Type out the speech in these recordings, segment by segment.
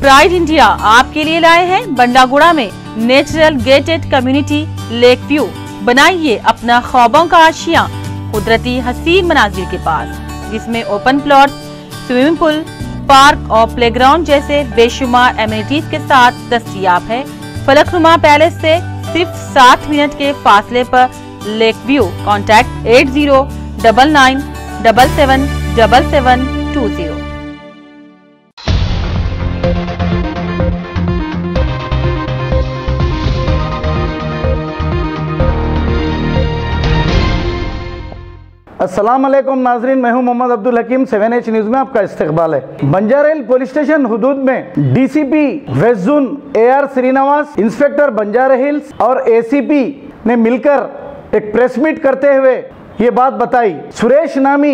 Pride India आपके लिए लाए हैं बंडागुड़ा में natural gated community lake view. बनाइए अपना ख्वाबों का आशियां कुदरती हसीन मनाजिर के पास, जिसमें open plot, swimming pool, park और प्लेग्राउंड जैसे बेशुमार एमिनिटीज के साथ दस्तयाब है। फलकनुमा पैलेस से सिर्फ 7 मिनट के फासले पर लेक व्यू। कॉन्टैक्ट 8099777720। अस्सलाम वालेकुम नाजरीन, मैं हूं मोहम्मद अब्दुल हकीम। 7H न्यूज में आपका इस्तकबाल है। बंजारा हिल पुलिस स्टेशन हुदूद में DCP west zone AR Srinivas, inspector Banjara hills और ACP ने मिलकर एक प्रेस मीट करते हुए ये बात बताई। सुरेश नामी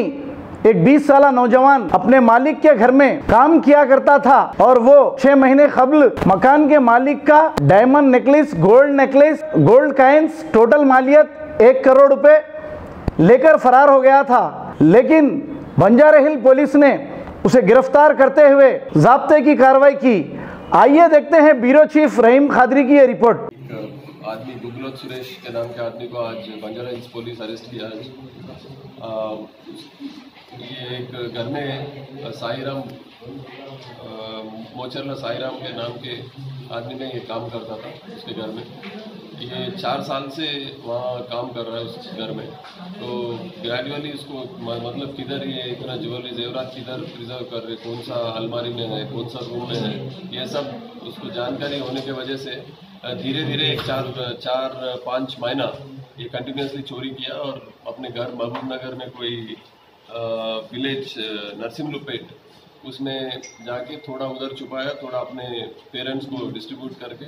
एक 20 साल नौजवान अपने मालिक के घर में काम किया करता था और वो 6 महीने कबल मकान के मालिक का diamond necklace, gold coins, total मालियत 1 करोड़ रुपए लेकर फरार हो गया था। लेकिन बंजारा हिल पुलिस ने उसे गिरफ्तार करते हुए ज़ाब्ते की कार्रवाई की। आइए देखते हैं ब्यूरो चीफ रहीम खादरी की ये रिपोर्ट। आदमी दुगलत सुरेश के नाम के आदमी को आज बंजारा हिल्स पुलिस अरेस्ट किया है। ये एक घर में साईराम मोचरला साईराम के नाम के आदमी में ये काम करता था। उसके घर में ये 4 साल से वहाँ काम कर रहा है उस घर में। तो ग्रेजुअली उसको मतलब किधर ये इतना ज्वेलरी जेवरात किधर प्रिजर्व कर रहे, कौन सा अलमारी में है, कौन सा रूम में है, ये सब उसको जानकारी होने की वजह से धीरे धीरे 4-5 महीना ये कंटिन्यूसली चोरी किया और अपने घर महबूब नगर में कोई विलेज नरसिम्हलुपेट उसमें जाके थोड़ा उधर छुपाया, थोड़ा अपने पेरेंट्स को डिस्ट्रीब्यूट करके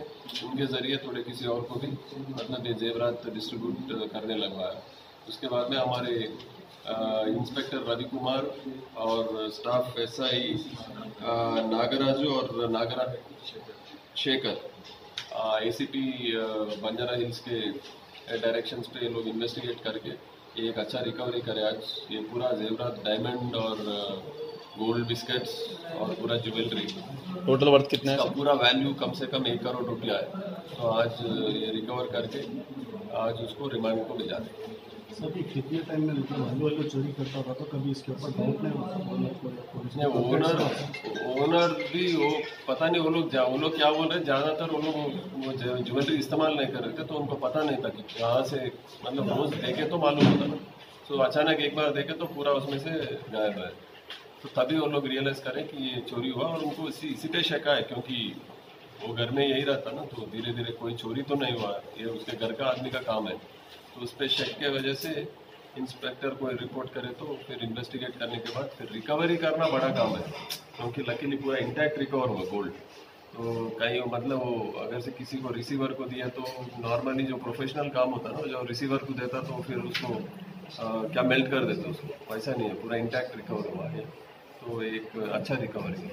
उनके ज़रिए थोड़े किसी और को भी मतलब ये जेवरात डिस्ट्रीब्यूट करने लगवाया। उसके बाद में हमारे इंस्पेक्टर रवि कुमार और स्टाफ SI नागराजू और नागराज शेखर, ACP बंजारा हिल्स के डायरेक्शंस पे लोग इन्वेस्टिगेट करके एक अच्छा रिकवरी करे। आज ये पूरा जेवरात, डायमंड और गोल्ड बिस्किट्स और पूरा ज्वेलरी, टोटल वर्थ कितना है? पूरा वैल्यू कम से कम 1 करोड़ रुपया है। तो आज ये रिकवर करके आज उसको रिमांड को भेजा दें। सर ये कितने टाइम में वाले चोरी करता था, तो कभी इसके ऊपर डाउट नहीं होता? ओनर भी वो पता नहीं, वो लोग क्या बोल रहे, ज़्यादातर वो लोग वो ज्वेलरी इस्तेमाल नहीं कर रहे थे, तो उनको पता नहीं था कि कहाँ से, मतलब रोज़ देखे तो मालूम होता ना। तो अचानक एक बार देखे तो पूरा उसमें से गायब है। तो तभी वो लोग रियलाइज करें कि ये चोरी हुआ और उनको इसी पे शक है, क्योंकि वो घर में यही रहता ना। तो धीरे धीरे कोई चोरी तो नहीं हुआ, ये उसके घर का आदमी का काम है। तो उस पर शक के वजह से इंस्पेक्टर को रिपोर्ट करे तो फिर इन्वेस्टिगेट करने के बाद फिर रिकवरी करना बड़ा काम है, क्योंकि लकीली पूरा इंटैक्ट रिकवर हुआ गोल्ड। तो कहीं मतलब वो अगर से किसी को रिसीवर को दिया तो नॉर्मली जो प्रोफेशनल काम होता है ना, जो रिसीवर को देता तो फिर उसको क्या मेल्ट कर देते उसको, वैसा नहीं है, पूरा इंटैक्ट रिकवर हुआ है। तो एक अच्छा रिकवरी है।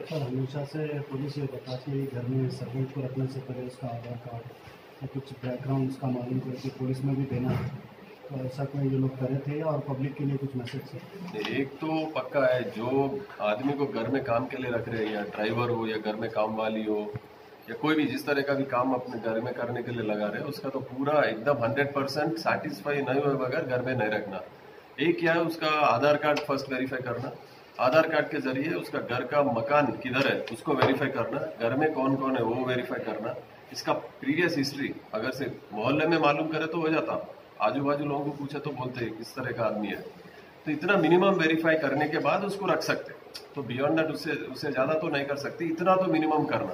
सर हमेशा से पुलिस ये बताती है घर में सर्वेंट को रखने से पहले उसका आधार कार्ड या कुछ बैकग्राउंड उसका मालूम करके पुलिस में भी देना है, तो ऐसा कोई ये लोग करे थे और पब्लिक के लिए कुछ मैसेज है? एक तो पक्का है, जो आदमी को घर में काम के लिए रख रहे हैं, या ड्राइवर हो या घर में काम वाली हो या कोई भी जिस तरह का भी काम अपने घर में करने के लिए लगा रहे हैं, उसका तो पूरा एकदम 100% सेटिस्फाई नहीं हुए बगैर घर में नहीं रखना। एक क्या है, उसका आधार कार्ड फर्स्ट वेरीफाई करना, आधार कार्ड के जरिए उसका घर का मकान किधर है उसको वेरीफाई करना, घर में कौन कौन है वो वेरीफाई करना, इसका प्रीवियस हिस्ट्री अगर से मोहल्ले में मालूम करे तो हो जाता, आजू बाजू लोगों को पूछे तो बोलते हैं किस तरह का आदमी है। तो इतना मिनिमम वेरीफाई करने के बाद उसको रख सकते, तो बियॉन्ड दैट उससे ज़्यादा तो नहीं कर सकते, इतना तो मिनिमम करना।